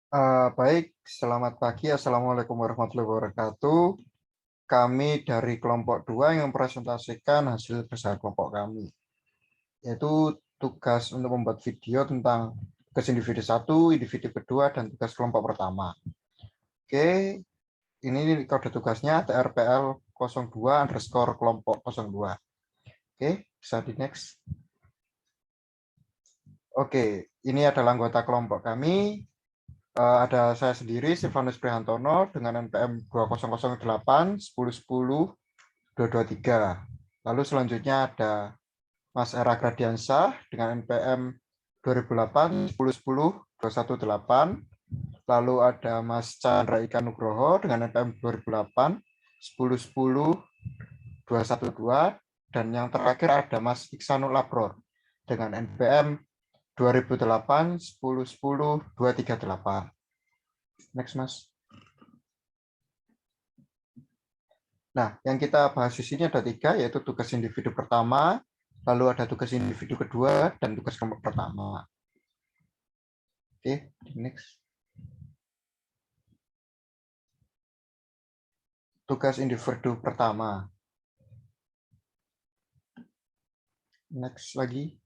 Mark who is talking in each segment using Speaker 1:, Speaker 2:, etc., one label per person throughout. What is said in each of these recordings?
Speaker 1: Baik, selamat pagi. Assalamualaikum warahmatullahi wabarakatuh. Kami dari kelompok 2 yang mempresentasikan hasil kerja kelompok kami, yaitu tugas untuk membuat video tentang tugas individu 1, individu kedua, dan tugas kelompok pertama. Oke, ini kode tugasnya TRPL 02 underscore kelompok 02. Oke, bisa di next. Oke, ini adalah anggota kelompok kami. Ada saya sendiri, Silvanus Prihantono, dengan NPM 2008 1010 223. Lalu selanjutnya ada Mas Era Gradiansah dengan NPM 2008 1010 218. Lalu ada Mas Chandra Ika Nugroho dengan NPM 2008 1010 212. Dan yang terakhir ada Mas Iksanul Labror dengan NPM 2008 1010 238. Next, Mas. Nah, yang kita bahas di sini ada 3, yaitu tugas individu pertama, lalu ada tugas individu kedua, dan tugas kelompok pertama. Oke, next. Tugas individu pertama. Next lagi.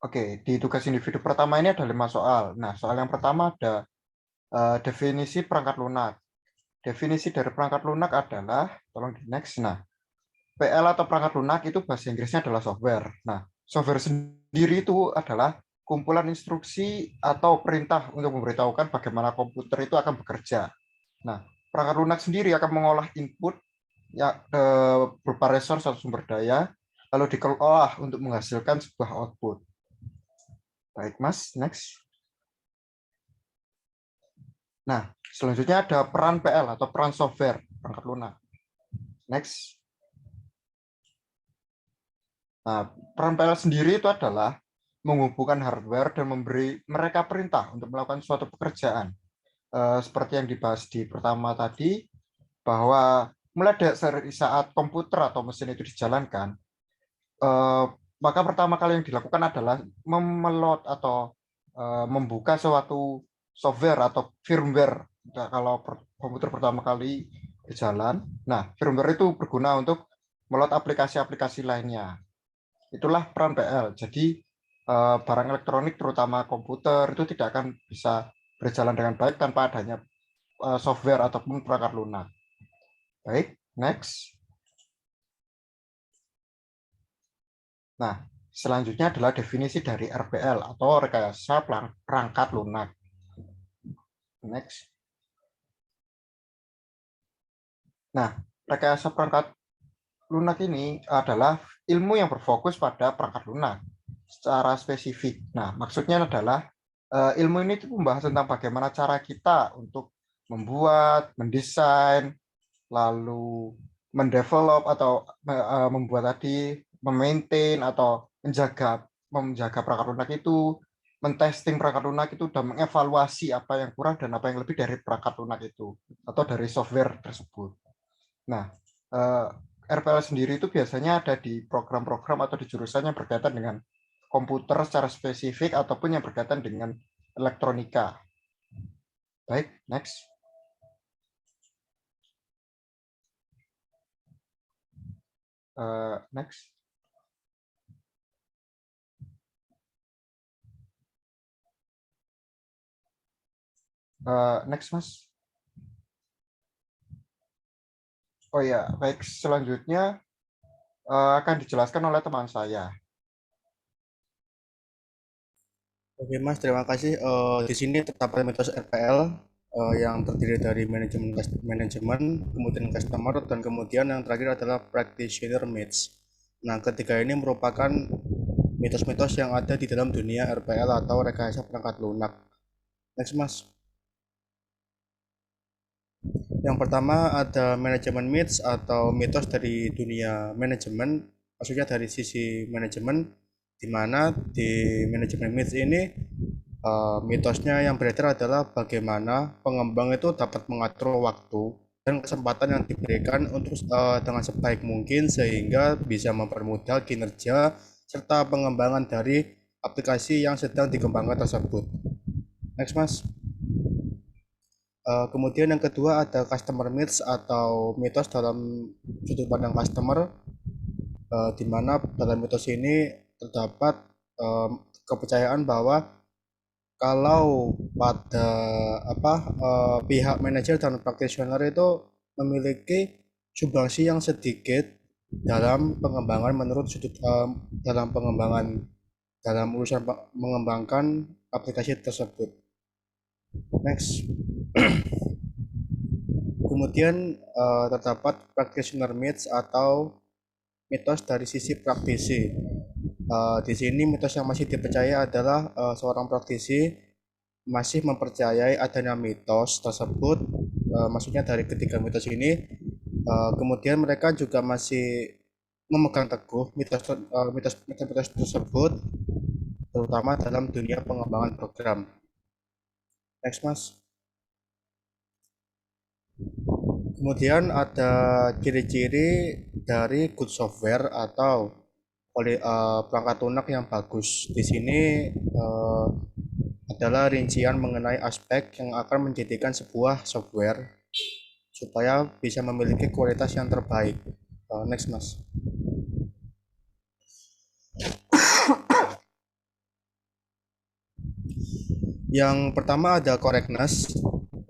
Speaker 1: Oke, di tugas individu pertama ini ada 5 soal. Nah, soal yang pertama ada definisi perangkat lunak. Definisi dari perangkat lunak adalah, tolong di next. Nah, PL atau perangkat lunak itu bahasa Inggrisnya adalah software. Nah, software sendiri itu adalah kumpulan instruksi atau perintah untuk memberitahukan bagaimana komputer itu akan bekerja. Nah, perangkat lunak sendiri akan mengolah input ya berupa resource atau sumber daya, lalu dikelola untuk menghasilkan sebuah output. Baik, Mas. Next. Nah, selanjutnya ada peran PL atau peran software perangkat lunak. Next. Nah, peran PL sendiri itu adalah menghubungkan hardware dan memberi mereka perintah untuk melakukan suatu pekerjaan. Seperti yang dibahas di pertama tadi, bahwa mulai dari saat komputer atau mesin itu dijalankan, maka pertama kali yang dilakukan adalah memelot atau membuka suatu software atau firmware. Kalau komputer pertama kali berjalan, nah firmware itu berguna untuk meload aplikasi-aplikasi lainnya. Itulah peran PL. Jadi barang elektronik terutama komputer itu tidak akan bisa berjalan dengan baik tanpa adanya software ataupun perangkat lunak. Baik, next. Nah, selanjutnya adalah definisi dari RPL atau rekayasa perangkat lunak. Next. Nah, rekayasa perangkat lunak ini adalah ilmu yang berfokus pada perangkat lunak secara spesifik. Nah, maksudnya adalah ilmu ini itu membahas tentang bagaimana cara kita untuk membuat, mendesain, lalu mendevelop atau membuat tadi, memaintain atau menjaga perangkat lunak itu, mentesting perangkat lunak itu, dan mengevaluasi apa yang kurang dan apa yang lebih dari perangkat lunak itu atau dari software tersebut. Nah, RPL sendiri itu biasanya ada di program-program atau di jurusan yang berkaitan dengan komputer secara spesifik ataupun yang berkaitan dengan elektronika. Baik, next. Next. Next, Mas. Oh ya, baik. Selanjutnya akan dijelaskan oleh teman saya.
Speaker 2: Oke Mas, terima kasih. Di sini terdapat mitos RPL yang terdiri dari manajemen, kemudian customer, dan kemudian yang terakhir adalah practitioner myths. Nah, ketiga ini merupakan mitos-mitos yang ada di dalam dunia RPL atau rekayasa perangkat lunak. Next Mas. Yang pertama ada manajemen myths atau mitos dari dunia manajemen, maksudnya dari sisi manajemen, di mana di manajemen myths ini mitosnya yang beredar adalah bagaimana pengembang itu dapat mengatur waktu dan kesempatan yang diberikan untuk dengan sebaik mungkin sehingga bisa mempermudah kinerja serta pengembangan dari aplikasi yang sedang dikembangkan tersebut. Next, Mas. Kemudian yang kedua ada customer myths atau mitos dalam sudut pandang customer, di mana dalam mitos ini terdapat kepercayaan bahwa kalau pada pihak manajer dan practitioner itu memiliki sumbangsi yang sedikit dalam pengembangan menurut dalam pengembangan dalam urusan mengembangkan aplikasi tersebut. Next. Kemudian terdapat practitioner myths atau mitos dari sisi praktisi. Di sini mitos yang masih dipercaya adalah seorang praktisi masih mempercayai adanya mitos tersebut. Maksudnya dari ketiga mitos ini, kemudian mereka juga masih memegang teguh mitos tersebut, terutama dalam dunia pengembangan program. Next, Mas. Kemudian ada ciri-ciri dari good software atau perangkat lunak yang bagus. Di sini adalah rincian mengenai aspek yang akan menjadikan sebuah software supaya bisa memiliki kualitas yang terbaik. Next, Mas. Yang pertama ada correctness,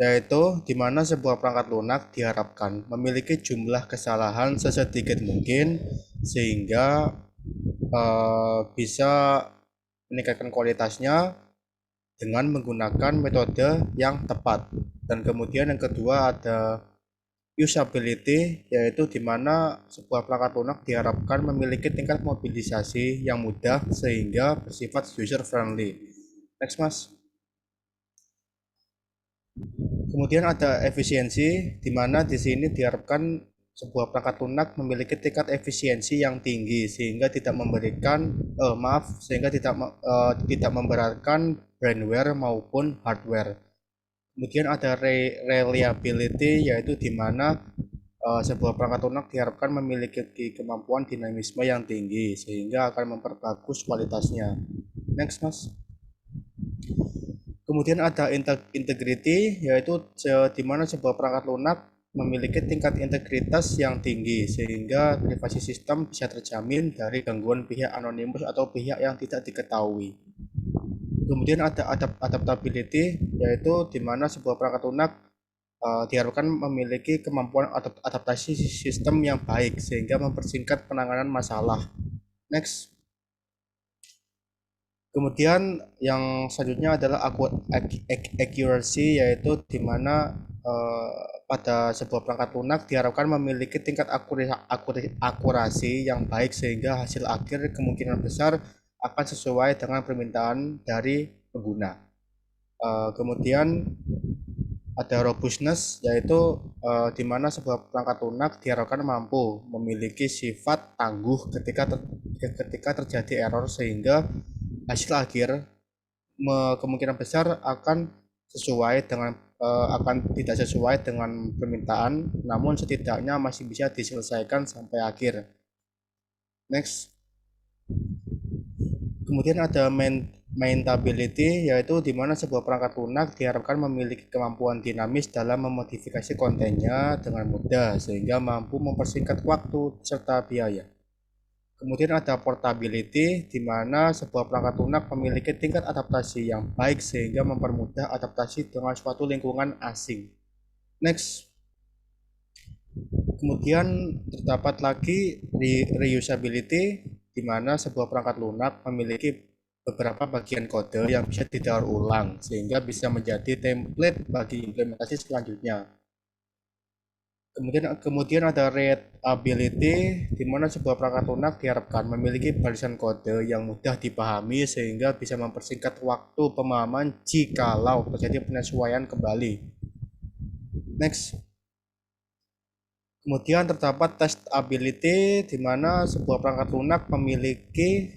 Speaker 2: yaitu di mana sebuah perangkat lunak diharapkan memiliki jumlah kesalahan sesedikit mungkin sehingga bisa meningkatkan kualitasnya dengan menggunakan metode yang tepat. Dan kemudian yang kedua ada usability, yaitu di mana sebuah perangkat lunak diharapkan memiliki tingkat mobilisasi yang mudah sehingga bersifat user friendly. Next, Mas. Kemudian ada efisiensi, di mana di sini diharapkan sebuah perangkat lunak memiliki tingkat efisiensi yang tinggi sehingga tidak tidak memberatkan brandware maupun hardware. Kemudian ada reliability, yaitu di mana sebuah perangkat lunak diharapkan memiliki kemampuan dinamisme yang tinggi sehingga akan memperbagus kualitasnya. Next, Mas. Kemudian ada integrity, yaitu di mana sebuah perangkat lunak memiliki tingkat integritas yang tinggi sehingga privasi sistem bisa terjamin dari gangguan pihak anonimus atau pihak yang tidak diketahui. Kemudian ada adaptability, yaitu di mana sebuah perangkat lunak diharapkan memiliki kemampuan adaptasi sistem yang baik sehingga mempersingkat penanganan masalah. Next. Kemudian yang selanjutnya adalah accuracy, yaitu di mana pada sebuah perangkat lunak diharapkan memiliki tingkat akurasi yang baik sehingga hasil akhir kemungkinan besar akan sesuai dengan permintaan dari pengguna. Kemudian ada robustness, yaitu di mana sebuah perangkat lunak diharapkan mampu memiliki sifat tangguh ketika terjadi error sehingga hasil akhir kemungkinan besar akan tidak sesuai dengan permintaan, namun setidaknya masih bisa diselesaikan sampai akhir. Next. Kemudian ada maintainability, yaitu di mana sebuah perangkat lunak diharapkan memiliki kemampuan dinamis dalam memodifikasi kontennya dengan mudah sehingga mampu mempersingkat waktu serta biaya. Kemudian ada portability, di mana sebuah perangkat lunak memiliki tingkat adaptasi yang baik sehingga mempermudah adaptasi dengan suatu lingkungan asing. Next. Kemudian terdapat lagi reusability, di mana sebuah perangkat lunak memiliki beberapa bagian kode yang bisa didaur ulang sehingga bisa menjadi template bagi implementasi selanjutnya. Kemudian ada readability, di mana sebuah perangkat lunak diharapkan memiliki barisan kode yang mudah dipahami sehingga bisa mempersingkat waktu pemahaman jikalau terjadi penyesuaian kembali. Next. Kemudian terdapat testability, di mana sebuah perangkat lunak memiliki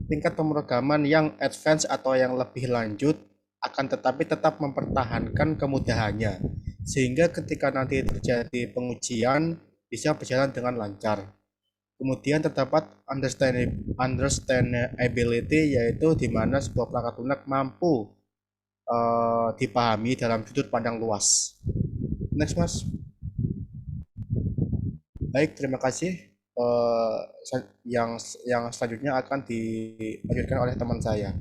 Speaker 2: tingkat pemrograman yang advance atau yang lebih lanjut, akan tetapi tetap mempertahankan kemudahannya sehingga ketika nanti terjadi pengujian bisa berjalan dengan lancar. Kemudian terdapat understandability, yaitu di mana sebuah perangkat lunak mampu dipahami dalam sudut pandang luas. Next, Mas. Baik, terima kasih. Eh, yang selanjutnya akan dilanjutkan oleh teman saya.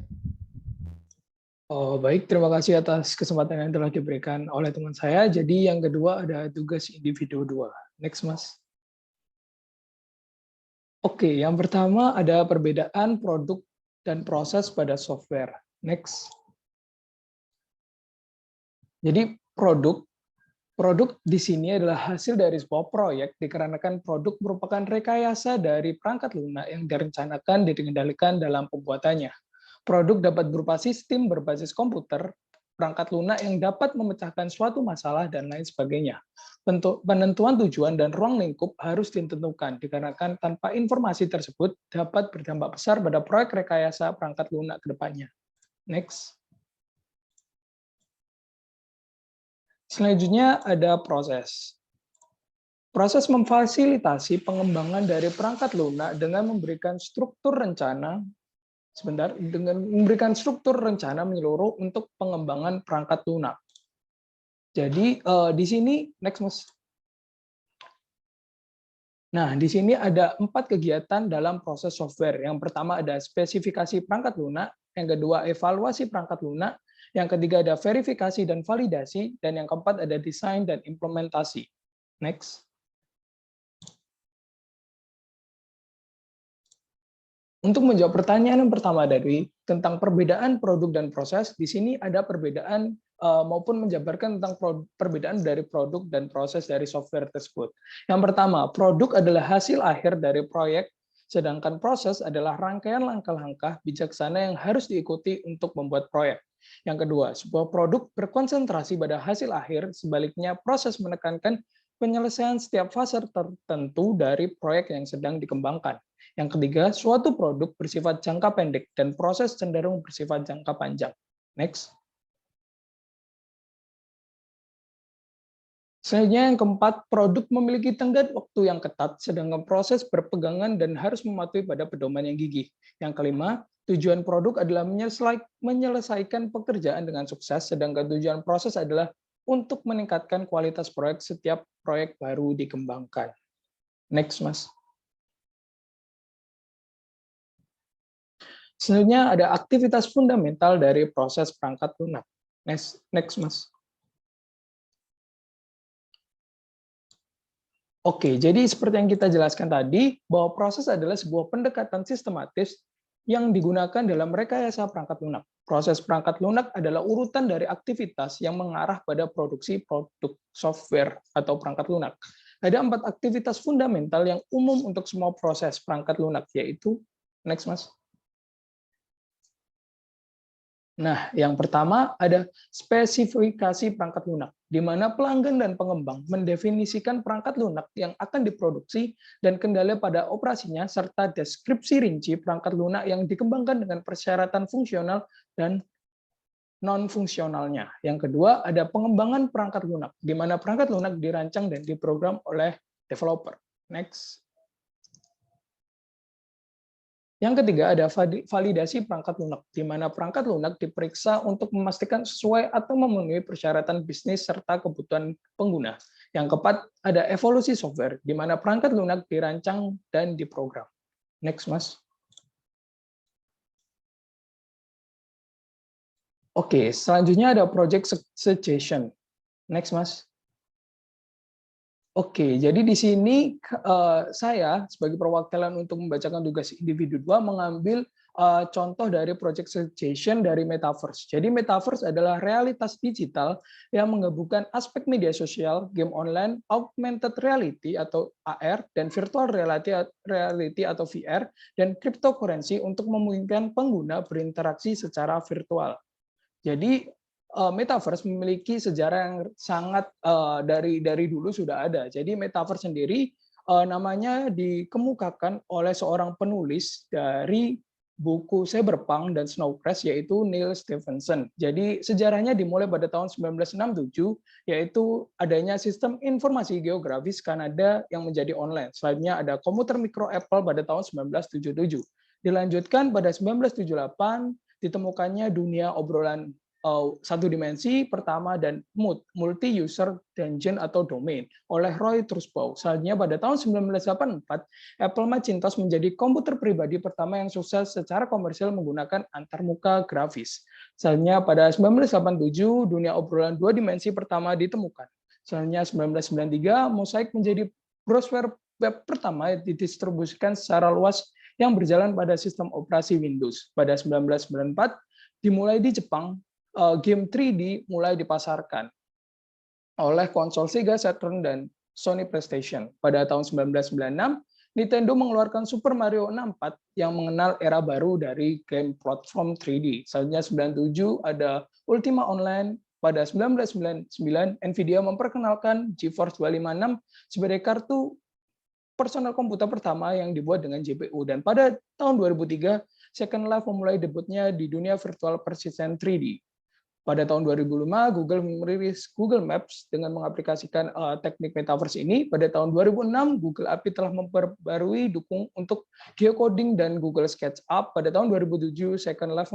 Speaker 3: Oh, baik, terima kasih atas kesempatan yang telah diberikan oleh teman saya. Jadi yang kedua ada tugas individu 2. Next, Mas. Oke, yang pertama ada perbedaan produk dan proses pada software. Next. Jadi produk di sini adalah hasil dari sebuah proyek dikarenakan produk merupakan rekayasa dari perangkat lunak yang direncanakan dan dikendalikan dalam pembuatannya. Produk dapat berupa sistem berbasis komputer, perangkat lunak yang dapat memecahkan suatu masalah, dan lain sebagainya. Penentuan tujuan dan ruang lingkup harus ditentukan, dikarenakan tanpa informasi tersebut dapat berdampak besar pada proyek rekayasa perangkat lunak ke depannya. Next. Selanjutnya ada proses. Proses memfasilitasi pengembangan dari perangkat lunak dengan memberikan struktur rencana menyeluruh untuk pengembangan perangkat lunak. Jadi di sini next, Mas. Nah, di sini ada 4 kegiatan dalam proses software. Yang pertama ada spesifikasi perangkat lunak, yang kedua evaluasi perangkat lunak, yang ketiga ada verifikasi dan validasi, dan yang keempat ada desain dan implementasi. Next. Untuk menjawab pertanyaan yang pertama tentang perbedaan produk dan proses, di sini ada perbedaan maupun menjabarkan tentang perbedaan dari produk dan proses dari software tersebut. Yang pertama, produk adalah hasil akhir dari proyek, sedangkan proses adalah rangkaian langkah-langkah bijaksana yang harus diikuti untuk membuat proyek. Yang kedua, sebuah produk berkonsentrasi pada hasil akhir, sebaliknya proses menekankan penyelesaian setiap fase tertentu dari proyek yang sedang dikembangkan. Yang ketiga, suatu produk bersifat jangka pendek dan proses cenderung bersifat jangka panjang. Next. Selanjutnya yang keempat, produk memiliki tenggat waktu yang ketat, sedangkan proses berpegangan dan harus mematuhi pada pedoman yang gigih. Yang kelima, tujuan produk adalah menyelesaikan pekerjaan dengan sukses, sedangkan tujuan proses adalah untuk meningkatkan kualitas proyek setiap proyek baru dikembangkan. Next, Mas. Selanjutnya ada aktivitas fundamental dari proses perangkat lunak. Next, Mas. Oke, jadi seperti yang kita jelaskan tadi, bahwa proses adalah sebuah pendekatan sistematis yang digunakan dalam rekayasa perangkat lunak. Proses perangkat lunak adalah urutan dari aktivitas yang mengarah pada produksi produk software atau perangkat lunak. Ada 4 aktivitas fundamental yang umum untuk semua proses perangkat lunak, yaitu, next, Mas. Nah, yang pertama ada spesifikasi perangkat lunak, di mana pelanggan dan pengembang mendefinisikan perangkat lunak yang akan diproduksi dan kendali pada operasinya, serta deskripsi rinci perangkat lunak yang dikembangkan dengan persyaratan fungsional dan non-fungsionalnya. Yang kedua, ada pengembangan perangkat lunak, di mana perangkat lunak dirancang dan diprogram oleh developer. Next. Yang ketiga ada validasi perangkat lunak, di mana perangkat lunak diperiksa untuk memastikan sesuai atau memenuhi persyaratan bisnis serta kebutuhan pengguna. Yang keempat ada evolusi software, di mana perangkat lunak dirancang dan diprogram. Next, Mas. Oke, selanjutnya ada project suggestion. Next, Mas. Oke, jadi di sini saya sebagai perwakilan untuk membacakan tugas individu 2 mengambil contoh dari project suggestion dari Metaverse. Jadi Metaverse adalah realitas digital yang menggabungkan aspek media sosial, game online, augmented reality atau AR, dan virtual reality atau VR, dan cryptocurrency untuk memungkinkan pengguna berinteraksi secara virtual. Jadi Metaverse memiliki sejarah yang sangat dari dulu sudah ada. Jadi Metaverse sendiri namanya dikemukakan oleh seorang penulis dari buku Cyberpunk dan Snow Crash, yaitu Neil Stephenson. Jadi sejarahnya dimulai pada tahun 1967, yaitu adanya sistem informasi geografis Kanada yang menjadi online. Selanjutnya ada komputer mikro Apple pada tahun 1977. Dilanjutkan pada 1978, ditemukannya dunia obrolan satu dimensi pertama dan multi-user dungeon atau domain oleh Roy Trusbow. Selanjutnya pada tahun 1984, Apple Macintosh menjadi komputer pribadi pertama yang sukses secara komersial menggunakan antarmuka grafis. Selanjutnya pada 1987, dunia obrolan dua dimensi pertama ditemukan. Selanjutnya 1993, Mosaic menjadi browser web pertama yang didistribusikan secara luas yang berjalan pada sistem operasi Windows. Pada 1994, dimulai di Jepang, game 3D mulai dipasarkan oleh konsol Sega Saturn dan Sony PlayStation. Pada tahun 1996, Nintendo mengeluarkan Super Mario 64 yang mengenal era baru dari game platform 3D. Selanjutnya 97 ada Ultima Online. Pada 1999, Nvidia memperkenalkan GeForce 256 sebagai kartu personal komputer pertama yang dibuat dengan GPU. Dan pada tahun 2003, Second Life memulai debutnya di dunia virtual persistent 3D. Pada tahun 2005, Google merilis Google Maps dengan mengaplikasikan teknik metaverse ini. Pada tahun 2006, Google API telah memperbarui dukung untuk geocoding dan Google SketchUp. Pada tahun 2007, Second Life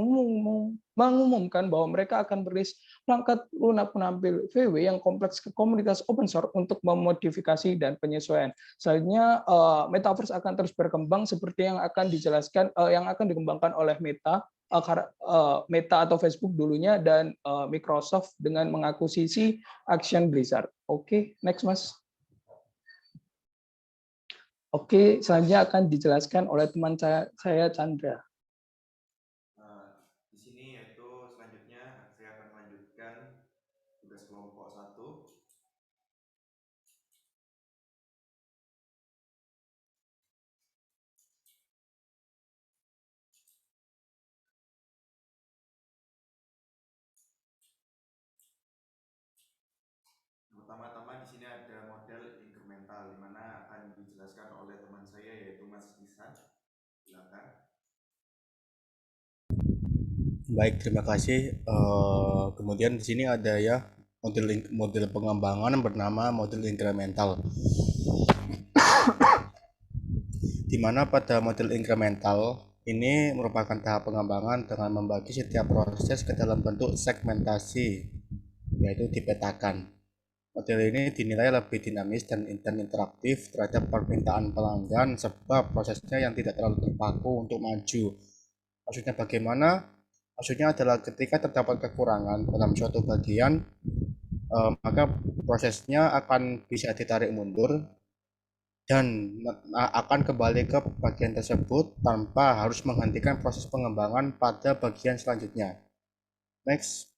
Speaker 3: mengumumkan bahwa mereka akan merilis perangkat lunak penampil VW yang kompleks ke komunitas open source untuk memodifikasi dan penyesuaian. Selanjutnya, metaverse akan terus berkembang seperti yang akan dijelaskan, yang akan dikembangkan oleh Meta atau Facebook dulunya dan Microsoft dengan mengakuisisi Action Blizzard. Oke, next Mas. Oke, selanjutnya akan dijelaskan oleh teman saya Chandra.
Speaker 4: Di sini yaitu selanjutnya saya akan melanjutkan tugas kelompok 1. Pertama-tama di sini ada model incremental, di mana akan dijelaskan oleh teman saya yaitu Mas Isan. Silakan.
Speaker 2: Baik, terima kasih. Kemudian di sini ada ya model pengembangan bernama model incremental. Di mana pada model incremental ini merupakan tahap pengembangan dengan membagi setiap proses ke dalam bentuk segmentasi, yaitu dipetakan. Model ini dinilai lebih dinamis dan interaktif terhadap permintaan pelanggan sebab prosesnya yang tidak terlalu terpaku untuk maju. Maksudnya bagaimana? Maksudnya adalah ketika terdapat kekurangan dalam suatu bagian, maka prosesnya akan bisa ditarik mundur dan akan kembali ke bagian tersebut tanpa harus menghentikan proses pengembangan pada bagian selanjutnya. Next.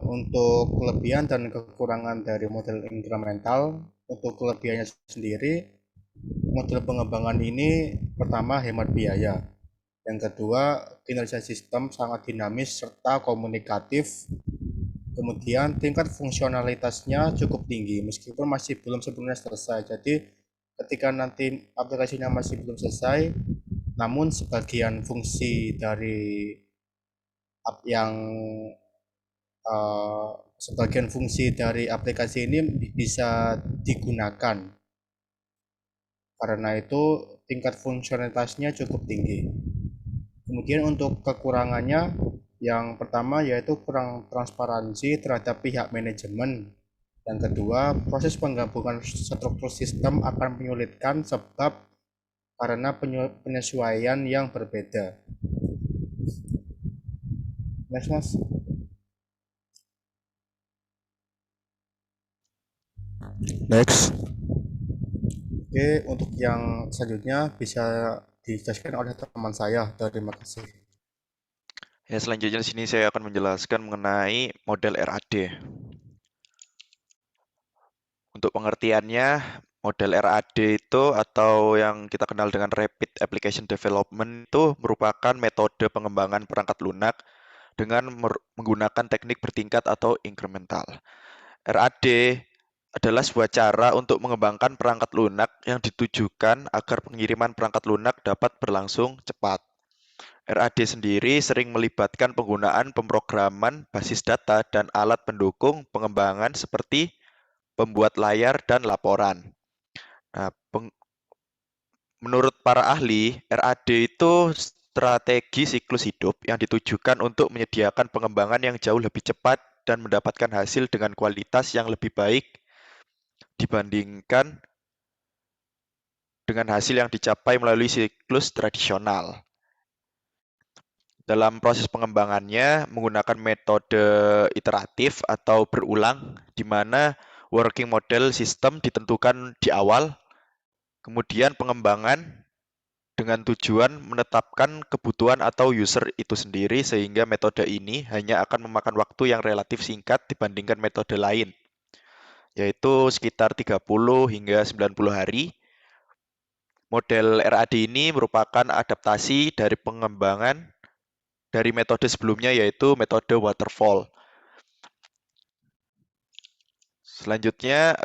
Speaker 2: Untuk kelebihan dan kekurangan dari model incremental, untuk kelebihannya sendiri, model pengembangan ini pertama hemat biaya, yang kedua kinerja sistem sangat dinamis serta komunikatif, kemudian tingkat fungsionalitasnya cukup tinggi meskipun masih belum sepenuhnya selesai. Jadi ketika nanti aplikasinya masih belum selesai, namun sebagian fungsi dari sebagian fungsi dari aplikasi ini bisa digunakan. Karena itu tingkat fungsionalitasnya cukup tinggi. Kemudian untuk kekurangannya, yang pertama yaitu kurang transparansi terhadap pihak manajemen. Yang kedua, proses penggabungan struktur sistem akan menyulitkan sebab karena penyesuaian yang berbeda. Next, Mas.
Speaker 4: Next.
Speaker 2: Oke, untuk yang selanjutnya bisa dijelaskan oleh teman saya. Terima kasih.
Speaker 4: Ya, selanjutnya di sini saya akan menjelaskan mengenai model RAD. Untuk pengertiannya, model RAD itu atau yang kita kenal dengan Rapid Application Development itu merupakan metode pengembangan perangkat lunak dengan menggunakan teknik bertingkat atau incremental. RAD adalah sebuah cara untuk mengembangkan perangkat lunak yang ditujukan agar pengiriman perangkat lunak dapat berlangsung cepat. RAD sendiri sering melibatkan penggunaan pemrograman basis data dan alat pendukung pengembangan seperti pembuat layar dan laporan. Nah, menurut para ahli, RAD itu strategi siklus hidup yang ditujukan untuk menyediakan pengembangan yang jauh lebih cepat dan mendapatkan hasil dengan kualitas yang lebih baik dibandingkan dengan hasil yang dicapai melalui siklus tradisional. Dalam proses pengembangannya menggunakan metode iteratif atau berulang, di mana working model sistem ditentukan di awal, kemudian pengembangan dengan tujuan menetapkan kebutuhan atau user itu sendiri, sehingga metode ini hanya akan memakan waktu yang relatif singkat dibandingkan metode lain, yaitu sekitar 30 hingga 90 hari. Model RAD ini merupakan adaptasi dari pengembangan dari metode sebelumnya, yaitu metode waterfall. Selanjutnya,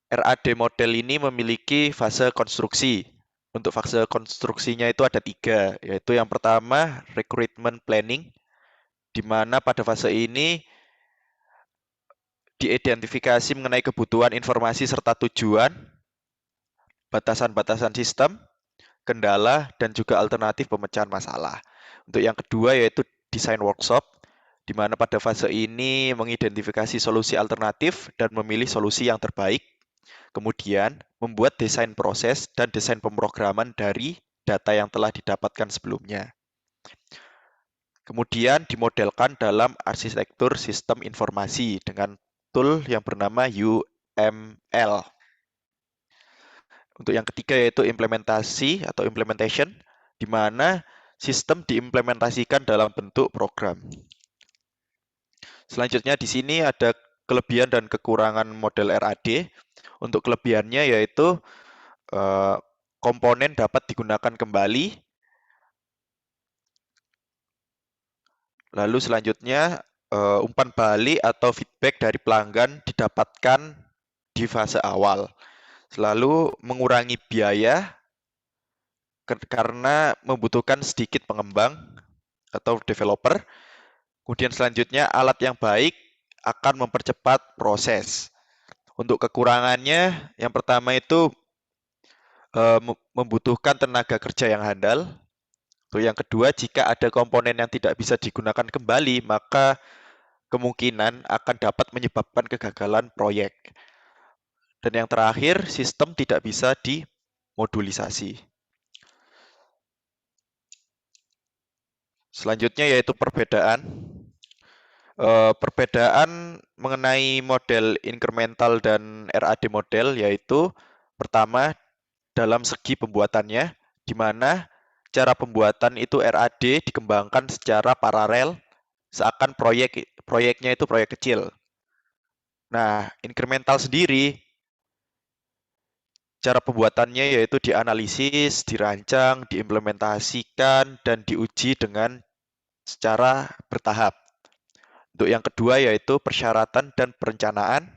Speaker 4: RAD model ini memiliki fase konstruksi. Untuk fase konstruksinya itu ada 3, yaitu yang pertama recruitment planning, di mana pada fase ini diidentifikasi mengenai kebutuhan informasi serta tujuan, batasan-batasan sistem, kendala, dan juga alternatif pemecahan masalah. Untuk yang kedua yaitu desain workshop, di mana pada fase ini mengidentifikasi solusi alternatif dan memilih solusi yang terbaik. Kemudian, membuat desain proses dan desain pemrograman dari data yang telah didapatkan sebelumnya. Kemudian dimodelkan dalam arsitektur sistem informasi dengan tool yang bernama UML. Untuk yang ketiga yaitu implementasi atau implementation, di mana sistem diimplementasikan dalam bentuk program. Selanjutnya di sini ada kelebihan dan kekurangan model RAD. Untuk kelebihannya yaitu komponen dapat digunakan kembali. Lalu selanjutnya umpan balik atau feedback dari pelanggan didapatkan di fase awal. Selalu mengurangi biaya karena membutuhkan sedikit pengembang atau developer. Kemudian selanjutnya alat yang baik akan mempercepat proses. Untuk kekurangannya, yang pertama itu membutuhkan tenaga kerja yang handal. Untuk yang kedua, jika ada komponen yang tidak bisa digunakan kembali, maka kemungkinan akan dapat menyebabkan kegagalan proyek. Dan yang terakhir, sistem tidak bisa dimodulisasi. Selanjutnya yaitu perbedaan. Perbedaan mengenai model incremental dan RAD model yaitu pertama dalam segi pembuatannya, di mana cara pembuatan itu RAD dikembangkan secara paralel seakan proyeknya itu proyek kecil. Nah, incremental sendiri cara pembuatannya yaitu dianalisis, dirancang, diimplementasikan, dan diuji dengan secara bertahap. Untuk yang kedua yaitu persyaratan dan perencanaan,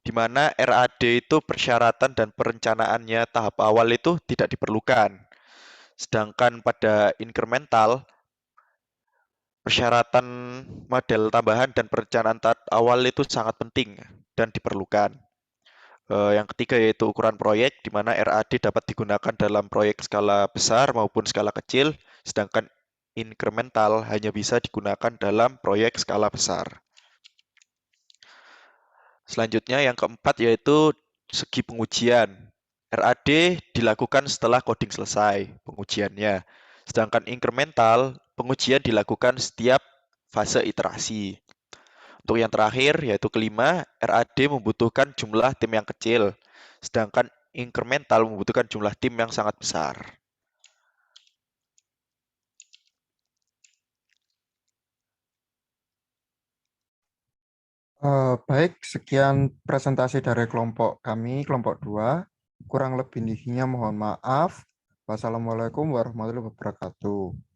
Speaker 4: di mana RAD itu persyaratan dan perencanaannya tahap awal itu tidak diperlukan. Sedangkan pada incremental, persyaratan model tambahan dan perencanaan tahap awal itu sangat penting dan diperlukan. Yang ketiga yaitu ukuran proyek, di mana RAD dapat digunakan dalam proyek skala besar maupun skala kecil, sedangkan incremental hanya bisa digunakan dalam proyek skala besar. Selanjutnya yang keempat yaitu segi pengujian. RAD dilakukan setelah coding selesai pengujiannya, sedangkan incremental pengujian dilakukan setiap fase iterasi. Untuk yang terakhir yaitu kelima, RAD membutuhkan jumlah tim yang kecil, sedangkan incremental membutuhkan jumlah tim yang sangat besar.
Speaker 1: Baik, sekian presentasi dari kelompok kami, kelompok 2. Kurang lebihnya mohon maaf. Wassalamualaikum warahmatullahi wabarakatuh.